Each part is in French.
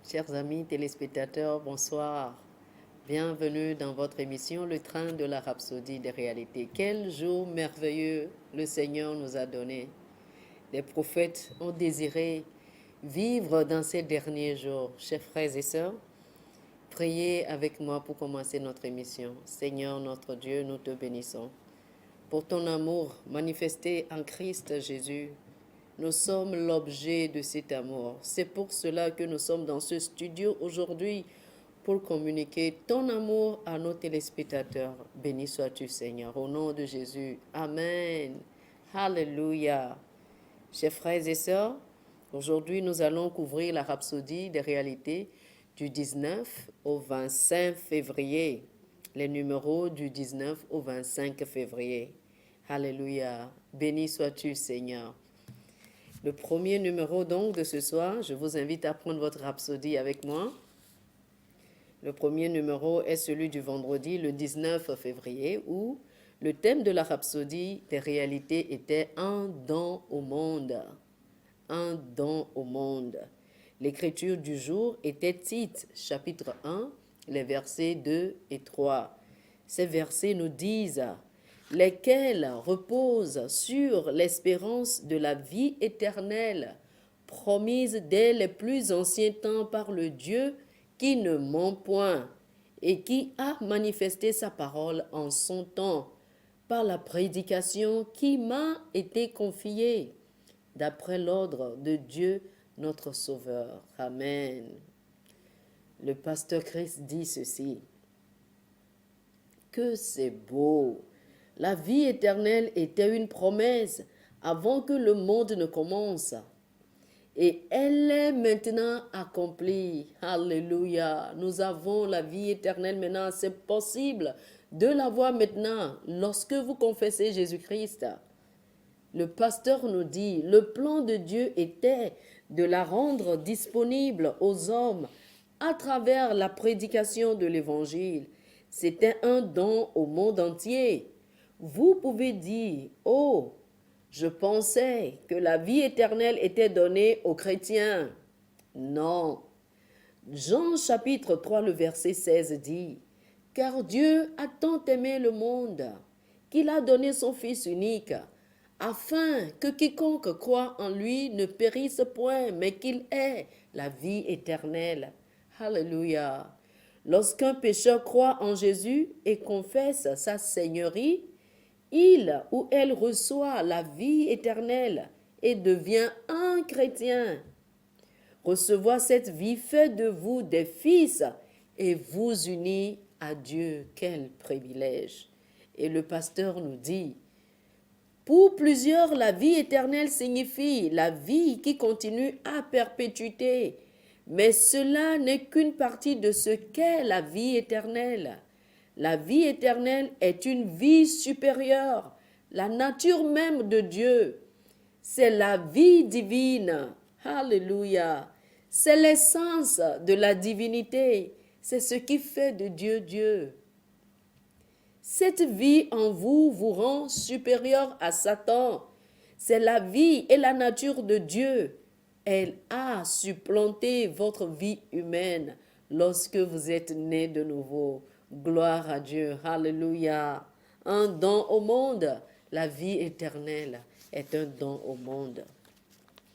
Chers amis téléspectateurs, bonsoir. Bienvenue dans votre émission Le train de la rhapsodie des réalités. Quel jour merveilleux le Seigneur nous a donné. Les prophètes ont désiré vivre dans ces derniers jours. Chers frères et sœurs, priez avec moi pour commencer notre émission. Seigneur notre Dieu, nous te bénissons. Pour ton amour manifesté en Christ Jésus, nous sommes l'objet de cet amour. C'est pour cela que nous sommes dans ce studio aujourd'hui pour communiquer ton amour à nos téléspectateurs. Béni sois-tu, Seigneur, au nom de Jésus. Amen. Alléluia. Chers frères et sœurs, aujourd'hui nous allons couvrir la rhapsodie des réalités du 19 au 25 février. Les numéros du 19 au 25 février. Alléluia. Béni sois-tu, Seigneur. Le premier numéro donc de ce soir, je vous invite à prendre votre rhapsodie avec moi. Le premier numéro est celui du vendredi, le 19 février, où le thème de la rhapsodie des réalités était un don au monde. Un don au monde. L'écriture du jour était Tite, chapitre 1, les versets 2 et 3. Ces versets nous disent lesquels reposent sur l'espérance de la vie éternelle, promise dès les plus anciens temps par le Dieu qui ne ment point et qui a manifesté sa parole en son temps par la prédication qui m'a été confiée, d'après l'ordre de Dieu notre Sauveur. Amen. Le pasteur Christ dit ceci, que c'est beau. La vie éternelle était une promesse avant que le monde ne commence. Et elle est maintenant accomplie. Alléluia. Nous avons la vie éternelle maintenant. C'est possible de l'avoir maintenant lorsque vous confessez Jésus-Christ. Le pasteur nous dit, le plan de Dieu était de la rendre disponible aux hommes à travers la prédication de l'Évangile. C'était un don au monde entier. Vous pouvez dire, oh, je pensais que la vie éternelle était donnée aux chrétiens. Non. Jean chapitre 3, le verset 16 dit, car Dieu a tant aimé le monde qu'il a donné son Fils unique, afin que quiconque croit en lui ne périsse point, mais qu'il ait la vie éternelle. Alléluia. Lorsqu'un pécheur croit en Jésus et confesse sa seigneurie, il ou elle reçoit la vie éternelle et devient un chrétien. Recevoir cette vie fait de vous des fils et vous unir à Dieu. Quel privilège! Et le pasteur nous dit, pour plusieurs, la vie éternelle signifie la vie qui continue à perpétuité. Mais cela n'est qu'une partie de ce qu'est la vie éternelle. La vie éternelle est une vie supérieure, la nature même de Dieu. C'est la vie divine. Alléluia. C'est l'essence de la divinité. C'est ce qui fait de Dieu Dieu. Cette vie en vous vous rend supérieur à Satan. C'est la vie et la nature de Dieu. Elle a supplanté votre vie humaine lorsque vous êtes né de nouveau. Gloire à Dieu. Alléluia. Un don au monde. La vie éternelle est un don au monde.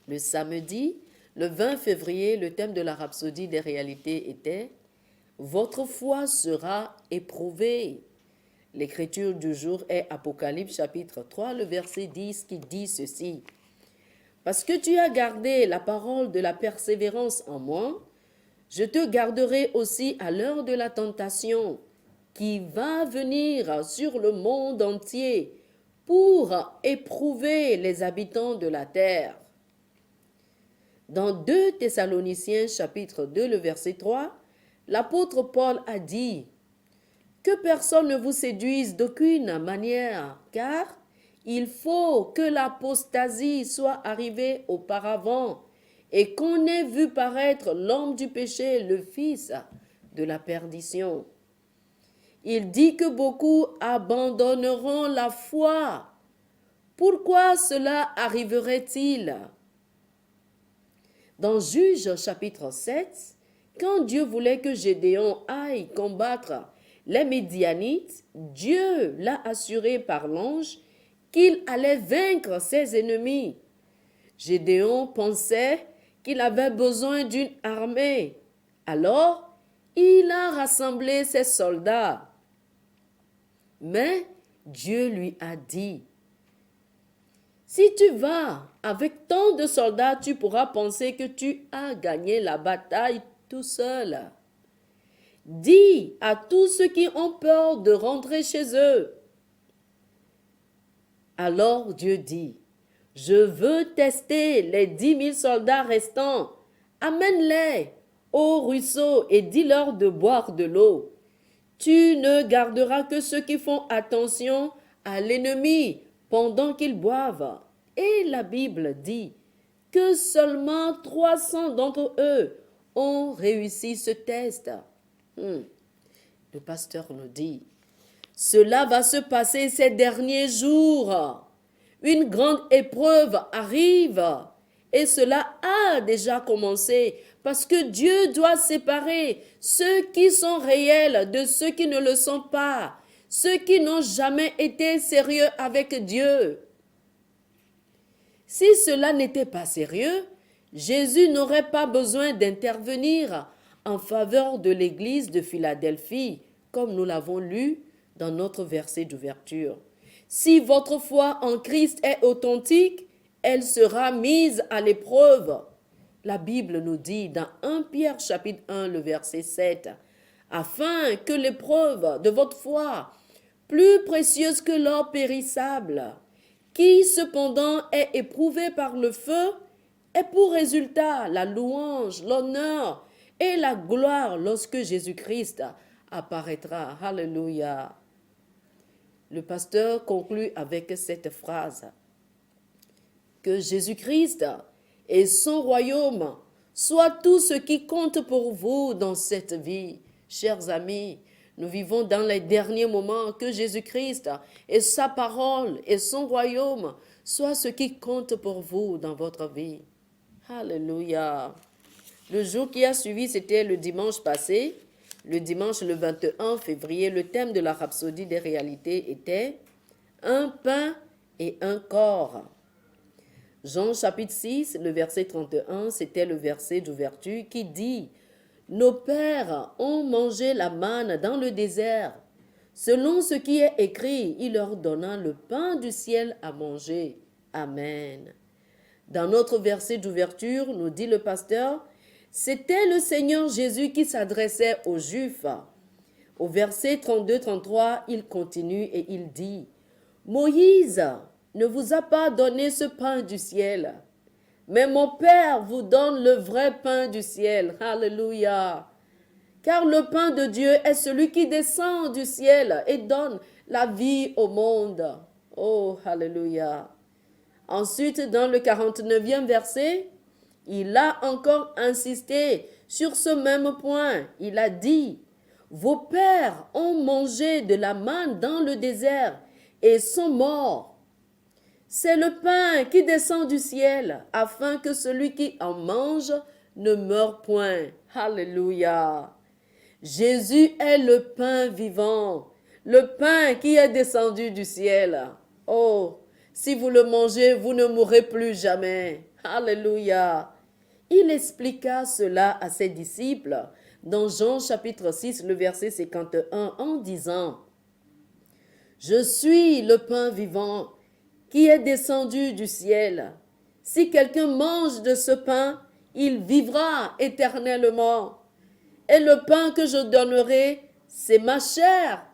Le samedi, le 20 février, le thème de la rhapsodie des réalités était « Votre foi sera éprouvée ». L'écriture du jour est Apocalypse chapitre 3, le verset 10 qui dit ceci. Parce que tu as gardé la parole de la persévérance en moi, je te garderai aussi à l'heure de la tentation qui va venir sur le monde entier pour éprouver les habitants de la terre. Dans 2 Thessaloniciens chapitre 2, le verset 3, l'apôtre Paul a dit que personne ne vous séduise d'aucune manière, car il faut que l'apostasie soit arrivée auparavant et qu'on ait vu paraître l'homme du péché, le fils de la perdition. Il dit que beaucoup abandonneront la foi. Pourquoi cela arriverait-il? Dans Juges chapitre 7, Quand Dieu voulait que Gédéon aille combattre les Midianites, Dieu l'a assuré par l'ange qu'il allait vaincre ses ennemis. Gédéon pensait qu'il avait besoin d'une armée. Alors, il a rassemblé ses soldats. Mais Dieu lui a dit, si tu vas avec tant de soldats, tu pourras penser que tu as gagné la bataille tout seul. Dis à tous ceux qui ont peur de rentrer chez eux. Alors Dieu dit, je veux tester les 10 000 soldats restants. Amène-les au ruisseau et dis-leur de boire de l'eau. Tu ne garderas que ceux qui font attention à l'ennemi pendant qu'ils boivent. Et la Bible dit que seulement 300 d'entre eux ont réussi ce test. Le pasteur nous dit, cela va se passer ces derniers jours. Une grande épreuve arrive et cela a déjà commencé parce que Dieu doit séparer ceux qui sont réels de ceux qui ne le sont pas, ceux qui n'ont jamais été sérieux avec Dieu. Si cela n'était pas sérieux, Jésus n'aurait pas besoin d'intervenir en faveur de l'église de Philadelphie, comme nous l'avons lu dans notre verset d'ouverture. Si votre foi en Christ est authentique, elle sera mise à l'épreuve. La Bible nous dit dans 1 Pierre chapitre 1, le verset 7, afin que l'épreuve de votre foi, plus précieuse que l'or périssable, qui cependant est éprouvé par le feu, ait pour résultat la louange, l'honneur et la gloire lorsque Jésus-Christ apparaîtra. Alléluia. Le pasteur conclut avec cette phrase, que Jésus-Christ et son royaume soient tout ce qui compte pour vous dans cette vie. Chers amis, nous vivons dans les derniers moments, que Jésus-Christ et sa parole et son royaume soient ce qui compte pour vous dans votre vie. Alléluia. Le jour qui a suivi, c'était le dimanche passé. Le dimanche, le 21 février, le thème de la rhapsodie des réalités était « Un pain et un corps ». Jean chapitre 6, le verset 31, c'était le verset d'ouverture qui dit « Nos pères ont mangé la manne dans le désert. Selon ce qui est écrit, il leur donna le pain du ciel à manger. Amen. » Dans notre verset d'ouverture, nous dit le pasteur, c'était le Seigneur Jésus qui s'adressait aux Juifs. Au verset 32-33, il continue et il dit, « Moïse ne vous a pas donné ce pain du ciel, mais mon Père vous donne le vrai pain du ciel. » Alléluia. Car le pain de Dieu est celui qui descend du ciel et donne la vie au monde. Oh, alléluia. Ensuite, dans le 49e verset, il a encore insisté sur ce même point. Il a dit, « Vos pères ont mangé de la manne dans le désert et sont morts. C'est le pain qui descend du ciel, afin que celui qui en mange ne meure point. » Alléluia. Jésus est le pain vivant, le pain qui est descendu du ciel. Oh, si vous le mangez, vous ne mourrez plus jamais. Alléluia. Il expliqua cela à ses disciples dans Jean chapitre 6, le verset 51, en disant, « Je suis le pain vivant qui est descendu du ciel. Si quelqu'un mange de ce pain, il vivra éternellement. Et le pain que je donnerai, c'est ma chair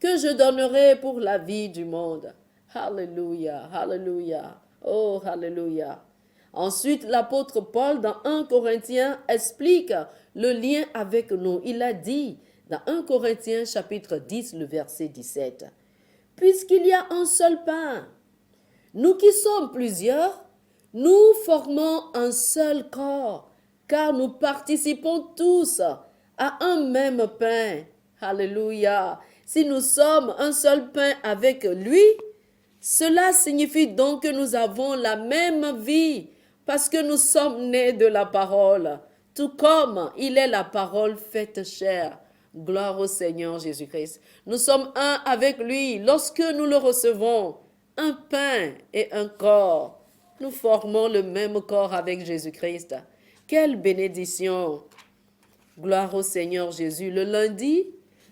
que je donnerai pour la vie du monde. » Alléluia, alléluia, oh, alléluia. Ensuite, l'apôtre Paul, dans 1 Corinthiens, explique le lien avec nous. Il a dit, dans 1 Corinthiens, chapitre 10, le verset 17, « Puisqu'il y a un seul pain, nous qui sommes plusieurs, nous formons un seul corps, car nous participons tous à un même pain. » Alléluia. Si nous sommes un seul pain avec lui, cela signifie donc que nous avons la même vie parce que nous sommes nés de la parole. tout comme il est la parole faite chair. Gloire au Seigneur Jésus-Christ. Nous sommes un avec lui lorsque nous le recevons. Un pain et un corps. Nous formons le même corps avec Jésus-Christ. Quelle bénédiction! Gloire au Seigneur Jésus. Le lundi,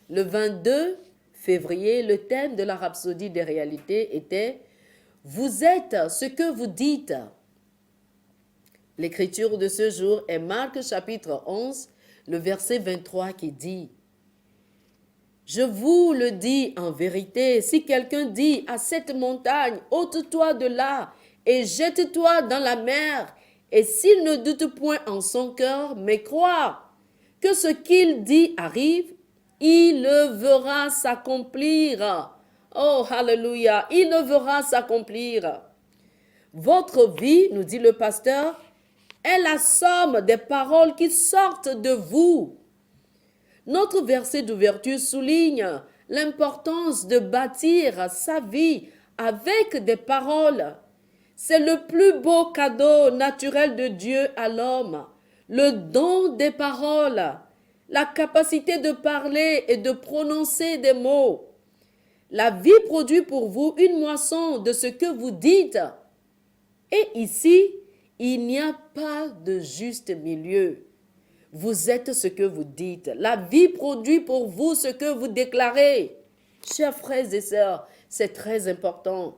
le 22 février, le thème de la rhapsodie des réalités était « Vous êtes ce que vous dites ». L'écriture de ce jour est Marc chapitre 11, le verset 23 qui dit « Je vous le dis en vérité, si quelqu'un dit à cette montagne, ôte-toi de là et jette-toi dans la mer, et s'il ne doute point en son cœur, mais croit que ce qu'il dit arrive, il le verra s'accomplir. Oh, alléluia, il le verra s'accomplir. Votre vie, nous dit le pasteur, est la somme des paroles qui sortent de vous. Notre verset d'ouverture souligne l'importance de bâtir sa vie avec des paroles. C'est le plus beau cadeau naturel de Dieu à l'homme, le don des paroles, la capacité de parler et de prononcer des mots. La vie produit pour vous une moisson de ce que vous dites. Et ici, il n'y a pas de juste milieu. Vous êtes ce que vous dites. La vie produit pour vous ce que vous déclarez. Chers frères et sœurs, c'est très important.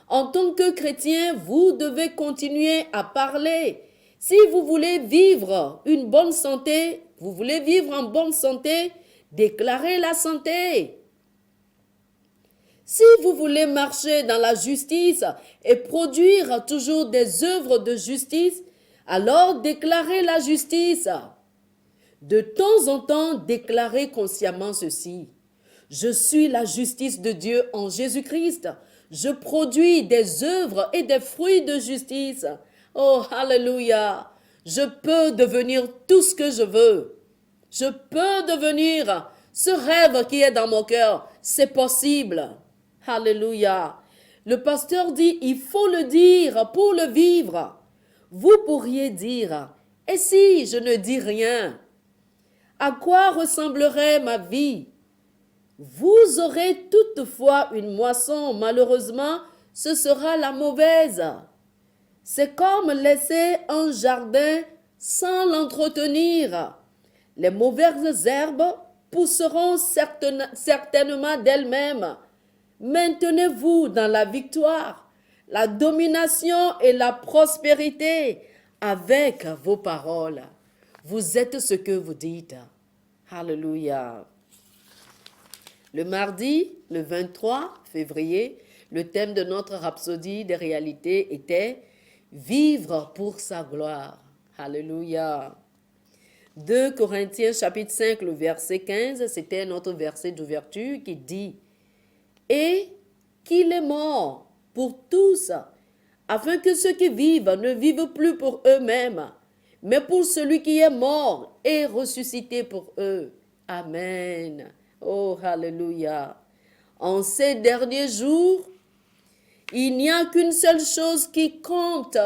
En tant que chrétien, vous devez continuer à parler. Si vous voulez vivre une bonne santé, vous voulez vivre en bonne santé, déclarez la santé. Si vous voulez marcher dans la justice et produire toujours des œuvres de justice, alors déclarez la justice. De temps en temps, déclarez consciemment ceci. Je suis la justice de Dieu en Jésus-Christ. Je produis des œuvres et des fruits de justice. Oh, alléluia! Je peux devenir tout ce que je veux. Je peux devenir ce rêve qui est dans mon cœur. C'est possible. Alléluia! Le pasteur dit, il faut le dire pour le vivre. Vous pourriez dire, et si je ne dis rien? À quoi ressemblerait ma vie? Vous aurez toutefois une moisson, malheureusement, ce sera la mauvaise. C'est comme laisser un jardin sans l'entretenir. Les mauvaises herbes pousseront certainement d'elles-mêmes. Maintenez-vous dans la victoire, la domination et la prospérité avec vos paroles. Vous êtes ce que vous dites. Alléluia. Le mardi, le 23 février, le thème de notre rhapsodie des réalités était « Vivre pour sa gloire ». Alléluia. 2 Corinthiens chapitre 5, le verset 15, c'était notre verset d'ouverture qui dit « Et qu'il est mort pour tous, afin que ceux qui vivent ne vivent plus pour eux-mêmes, mais pour celui qui est mort et ressuscité pour eux. » Amen. Oh, alléluia. En ces derniers jours, il n'y a qu'une seule chose qui compte,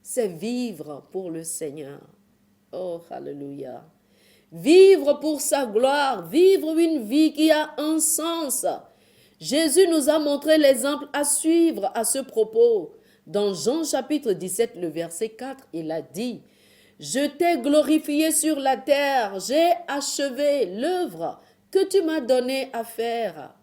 c'est vivre pour le Seigneur. Oh, alléluia. Vivre pour sa gloire, vivre une vie qui a un sens. Jésus nous a montré l'exemple à suivre à ce propos. Dans Jean chapitre 17, le verset 4, il a dit « Je t'ai glorifié sur la terre, j'ai achevé l'œuvre que tu m'as donné à faire. »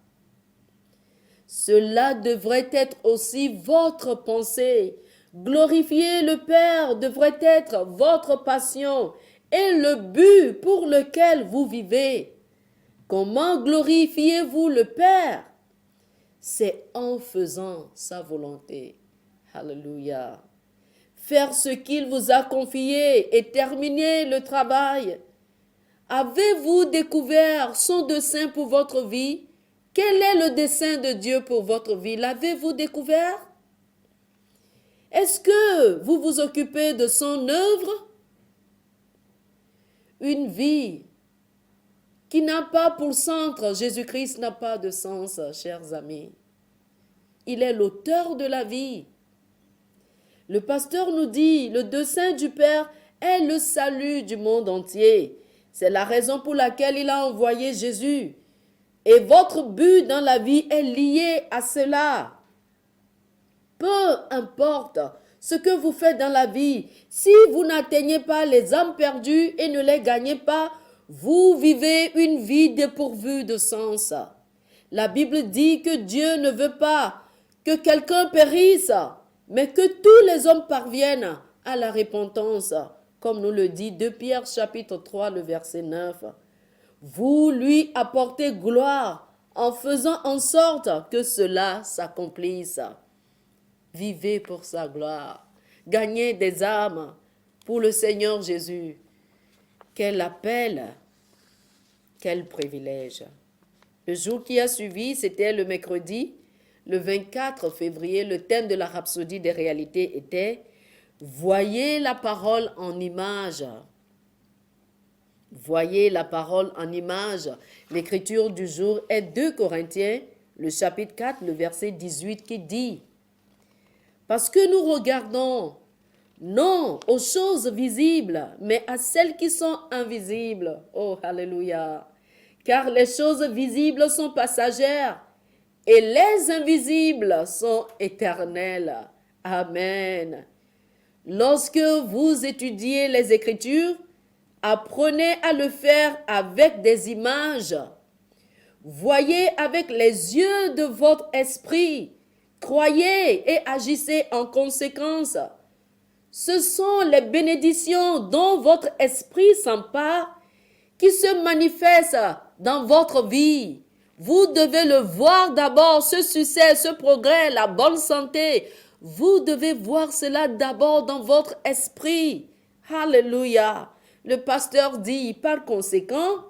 Cela devrait être aussi votre pensée. Glorifier le Père devrait être votre passion et le but pour lequel vous vivez. Comment glorifiez-vous le Père? C'est en faisant sa volonté. Alléluia. Faire ce qu'il vous a confié et terminer le travail. Avez-vous découvert son dessein pour votre vie? Quel est le dessein de Dieu pour votre vie? L'avez-vous découvert? Est-ce que vous vous occupez de son œuvre? Une vie qui n'a pas pour centre, Jésus-Christ n'a pas de sens, chers amis. Il est l'auteur de la vie. Le pasteur nous dit, le dessein du Père est le salut du monde entier. C'est la raison pour laquelle il a envoyé Jésus. Et votre but dans la vie est lié à cela. Peu importe ce que vous faites dans la vie, si vous n'atteignez pas les âmes perdues et ne les gagnez pas, vous vivez une vie dépourvue de sens. La Bible dit que Dieu ne veut pas que quelqu'un périsse, mais que tous les hommes parviennent à la repentance, comme nous le dit 2 Pierre chapitre 3, le verset 9. Vous lui apportez gloire en faisant en sorte que cela s'accomplisse. Vivez pour sa gloire. Gagnez des âmes pour le Seigneur Jésus. Quel appel, quel privilège. Le jour qui a suivi, c'était le mercredi, le 24 février. Le thème de la rhapsodie des réalités était « Voyez la parole en image ». Voyez la parole en image. L'écriture du jour est 2 Corinthiens, le chapitre 4, le verset 18 qui dit « Parce que nous regardons non aux choses visibles, mais à celles qui sont invisibles. » Oh, alléluia. Car les choses visibles sont passagères et les invisibles sont éternelles. Amen. Lorsque vous étudiez les Écritures, apprenez à le faire avec des images. Voyez avec les yeux de votre esprit. Croyez et agissez en conséquence. Ce sont les bénédictions dont votre esprit s'empare qui se manifestent dans votre vie. Vous devez le voir d'abord, ce succès, ce progrès, la bonne santé. Vous devez voir cela d'abord dans votre esprit. Alléluia. Le pasteur dit, par conséquent,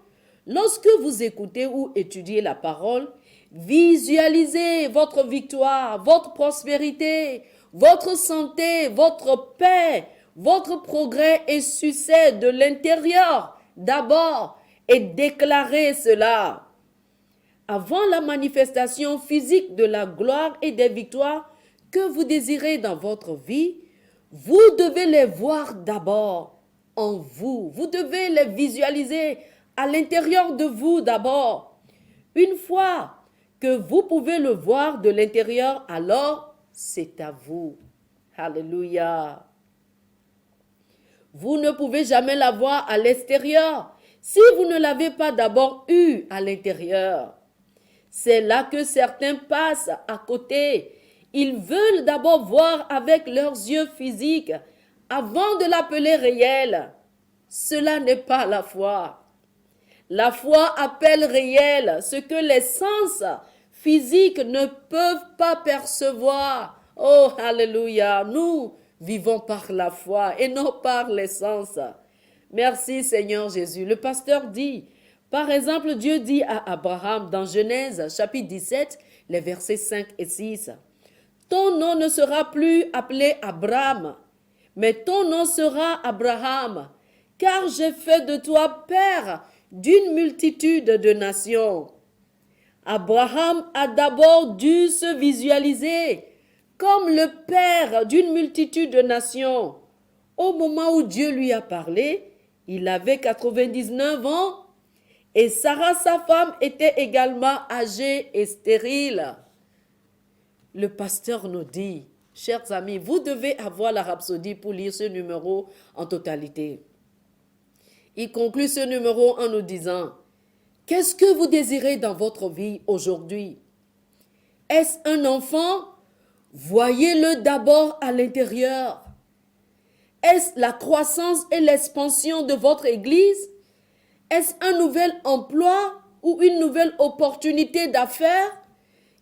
lorsque vous écoutez ou étudiez la parole, visualisez votre victoire, votre prospérité, votre santé, votre paix, votre progrès et succès de l'intérieur d'abord et déclarez cela. Avant la manifestation physique de la gloire et des victoires que vous désirez dans votre vie, vous devez les voir d'abord en vous. Vous devez les visualiser à l'intérieur de vous d'abord. Une fois que vous pouvez le voir de l'intérieur, alors c'est à vous. Alléluia. Vous ne pouvez jamais la voir à l'extérieur si vous ne l'avez pas d'abord eu à l'intérieur. C'est là que certains passent à côté. Ils veulent d'abord voir avec leurs yeux physiques avant de l'appeler réel. Cela n'est pas la foi. La foi appelle réel ce que les sens physiques ne peuvent pas percevoir. Oh, alléluia, nous vivons par la foi et non par les sens. Merci Seigneur Jésus. Le pasteur dit, par exemple, Dieu dit à Abraham dans Genèse chapitre 17, les versets 5 et 6, « Ton nom ne sera plus appelé Abraham, mais ton nom sera Abraham, car j'ai fait de toi père d'une multitude de nations. » Abraham a d'abord dû se visualiser comme le père d'une multitude de nations. Au moment où Dieu lui a parlé, il avait 99 ans et Sarah, sa femme, était également âgée et stérile. Le pasteur nous dit, chers amis, vous devez avoir la rhapsodie pour lire ce numéro en totalité. Il conclut ce numéro en nous disant, qu'est-ce que vous désirez dans votre vie aujourd'hui? Est-ce un enfant? Voyez-le d'abord à l'intérieur. Est-ce la croissance et l'expansion de votre église? Est-ce un nouvel emploi ou une nouvelle opportunité d'affaires?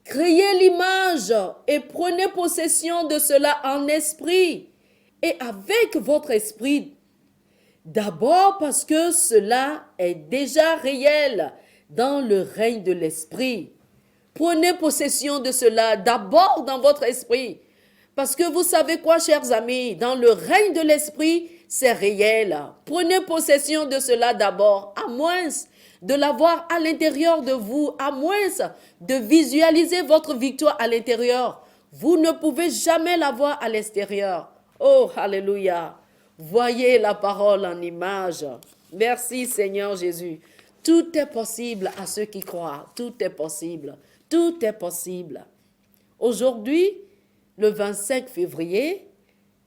Créez l'image et prenez possession de cela en esprit et avec votre esprit. D'abord parce que cela est déjà réel dans le règne de l'esprit. Prenez possession de cela d'abord dans votre esprit. Parce que vous savez quoi, chers amis, dans le règne de l'esprit, c'est réel. Prenez possession de cela d'abord, à moins de l'avoir à l'intérieur de vous, à moins de visualiser votre victoire à l'intérieur. Vous ne pouvez jamais l'avoir à l'extérieur. Oh, alléluia. Voyez la parole en image. Merci Seigneur Jésus. Tout est possible à ceux qui croient. Tout est possible. Tout est possible. Aujourd'hui, le 25 février,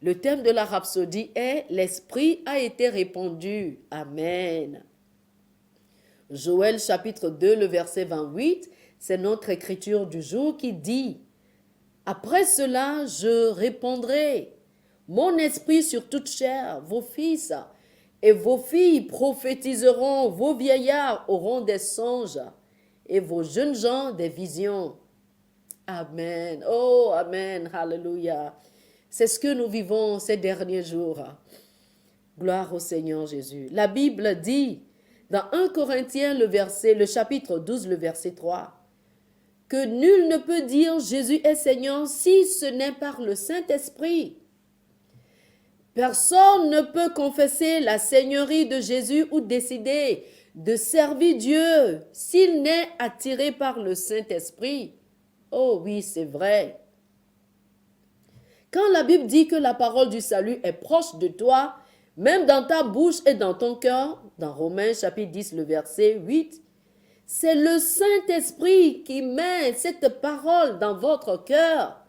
le thème de la rhapsodie est « L'Esprit a été répandu ». Amen. Joël chapitre 2, le verset 28, c'est notre écriture du jour qui dit « Après cela, je répandrai mon esprit sur toute chair, vos fils et vos filles prophétiseront, vos vieillards auront des songes et vos jeunes gens des visions. » Amen. Oh, amen. Hallelujah. C'est ce que nous vivons ces derniers jours. Gloire au Seigneur Jésus. La Bible dit dans 1 Corinthiens, le chapitre 12, le verset 3, que nul ne peut dire Jésus est Seigneur si ce n'est par le Saint-Esprit. Personne ne peut confesser la Seigneurie de Jésus ou décider de servir Dieu s'il n'est attiré par le Saint-Esprit. Oh oui, c'est vrai. Quand la Bible dit que la parole du salut est proche de toi, même dans ta bouche et dans ton cœur, dans Romains chapitre 10, le verset 8, c'est le Saint-Esprit qui met cette parole dans votre cœur.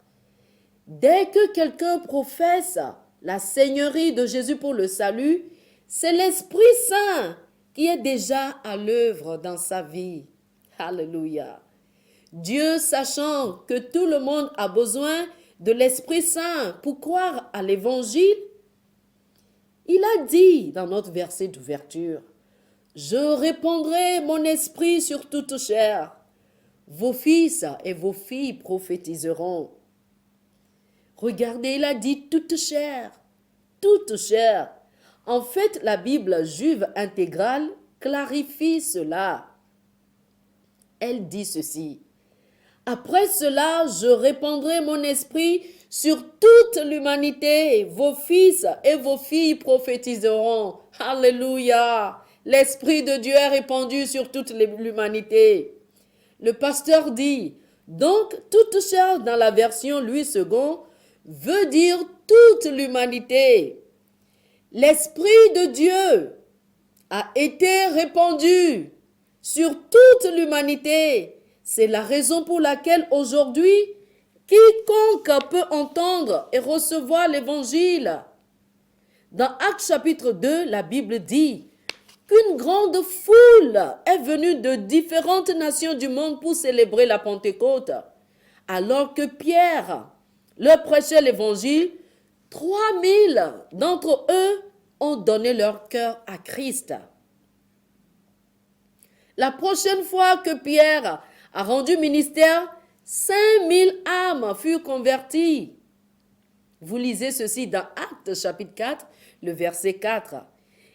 Dès que quelqu'un professe la Seigneurie de Jésus pour le salut, c'est l'Esprit Saint qui est déjà à l'œuvre dans sa vie. Alléluia. Dieu, sachant que tout le monde a besoin de l'Esprit Saint pour croire à l'Évangile, il a dit dans notre verset d'ouverture, « Je répandrai mon esprit sur toute chair. Vos fils et vos filles prophétiseront. » Regardez, il a dit « toute chair »,« toute chair ». En fait, la Bible juive intégrale clarifie cela. Elle dit ceci. Après cela, je répandrai mon esprit sur toute l'humanité. Vos fils et vos filles prophétiseront. Alléluia. L'Esprit de Dieu est répandu sur toute l'humanité. Le pasteur dit, donc toute chair dans la version Louis II veut dire toute l'humanité. L'Esprit de Dieu a été répandu sur toute l'humanité. C'est la raison pour laquelle aujourd'hui, quiconque peut entendre et recevoir l'Évangile. Dans Actes chapitre 2, la Bible dit qu'une grande foule est venue de différentes nations du monde pour célébrer la Pentecôte. Alors que Pierre leur prêchait l'Évangile, 3000 d'entre eux ont donné leur cœur à Christ. La prochaine fois que Pierre a rendu ministère, 5000 âmes furent converties. Vous lisez ceci dans Actes chapitre 4, le verset 4.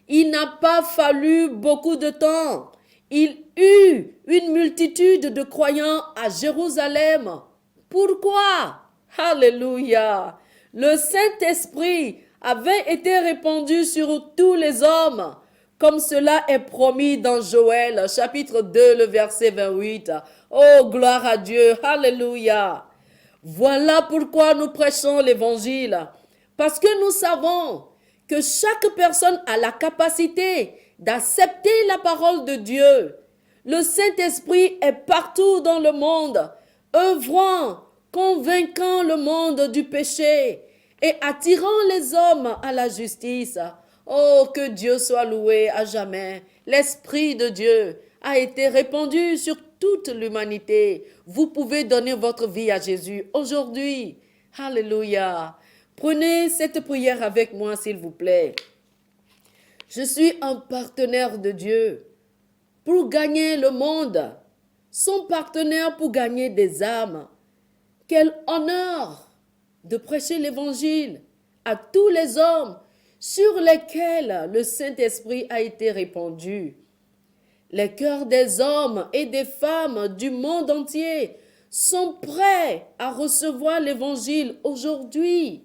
Il n'a pas fallu beaucoup de temps. Il eut une multitude de croyants à Jérusalem. Pourquoi? Alléluia! Le Saint-Esprit avait été répandu sur tous les hommes, comme cela est promis dans Joël, chapitre 2, le verset 28. Oh, gloire à Dieu! Alléluia! Voilà pourquoi nous prêchons l'Évangile. Parce que nous savons que chaque personne a la capacité d'accepter la parole de Dieu. Le Saint-Esprit est partout dans le monde, œuvrant, convainquant le monde du péché et attirant les hommes à la justice. Oh, que Dieu soit loué à jamais. L'Esprit de Dieu a été répandu sur toute l'humanité. Vous pouvez donner votre vie à Jésus aujourd'hui. Alléluia. Prenez cette prière avec moi, s'il vous plaît. Je suis un partenaire de Dieu pour gagner le monde, son partenaire pour gagner des âmes. Quel honneur de prêcher l'Évangile à tous les hommes sur lesquels le Saint-Esprit a été répandu. Les cœurs des hommes et des femmes du monde entier sont prêts à recevoir l'Évangile aujourd'hui.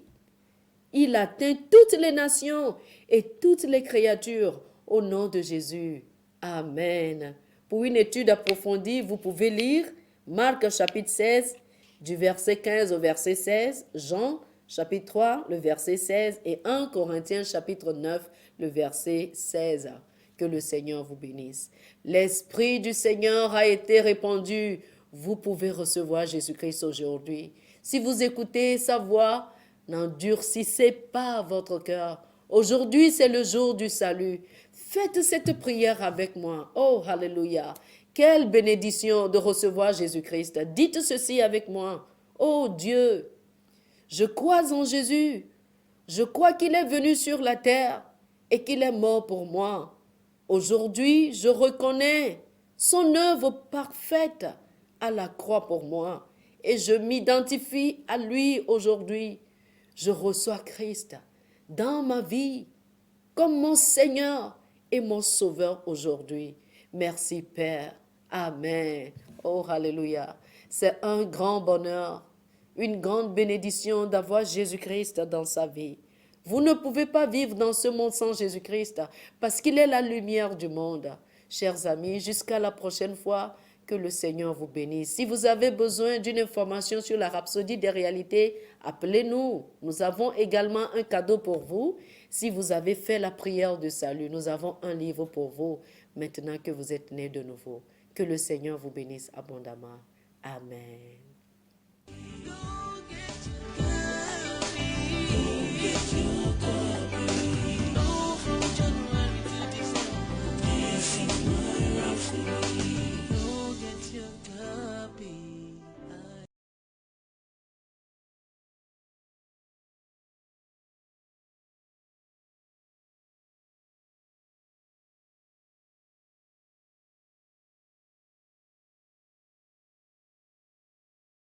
Il atteint toutes les nations et toutes les créatures au nom de Jésus. Amen. Pour une étude approfondie, vous pouvez lire Marc chapitre 16, du verset 15 au verset 16, Jean chapitre 3, le verset 16 et 1 Corinthiens chapitre 9, le verset 16. Que le Seigneur vous bénisse. L'Esprit du Seigneur a été répandu. Vous pouvez recevoir Jésus-Christ aujourd'hui. Si vous écoutez sa voix, n'endurcissez pas votre cœur. Aujourd'hui, c'est le jour du salut. Faites cette prière avec moi. Oh, alléluia. Quelle bénédiction de recevoir Jésus-Christ. Dites ceci avec moi. Oh Dieu, je crois en Jésus. Je crois qu'il est venu sur la terre et qu'il est mort pour moi. Aujourd'hui, je reconnais son œuvre parfaite à la croix pour moi et je m'identifie à lui aujourd'hui. Je reçois Christ dans ma vie comme mon Seigneur et mon Sauveur aujourd'hui. Merci Père. Amen. Oh, alléluia. C'est un grand bonheur, une grande bénédiction d'avoir Jésus-Christ dans sa vie. Vous ne pouvez pas vivre dans ce monde sans Jésus-Christ parce qu'il est la lumière du monde. Chers amis, jusqu'à la prochaine fois, que le Seigneur vous bénisse. Si vous avez besoin d'une information sur la rhapsodie des réalités, appelez-nous. Nous avons également un cadeau pour vous. Si vous avez fait la prière de salut, nous avons un livre pour vous maintenant que vous êtes nés de nouveau. Que le Seigneur vous bénisse abondamment. Amen.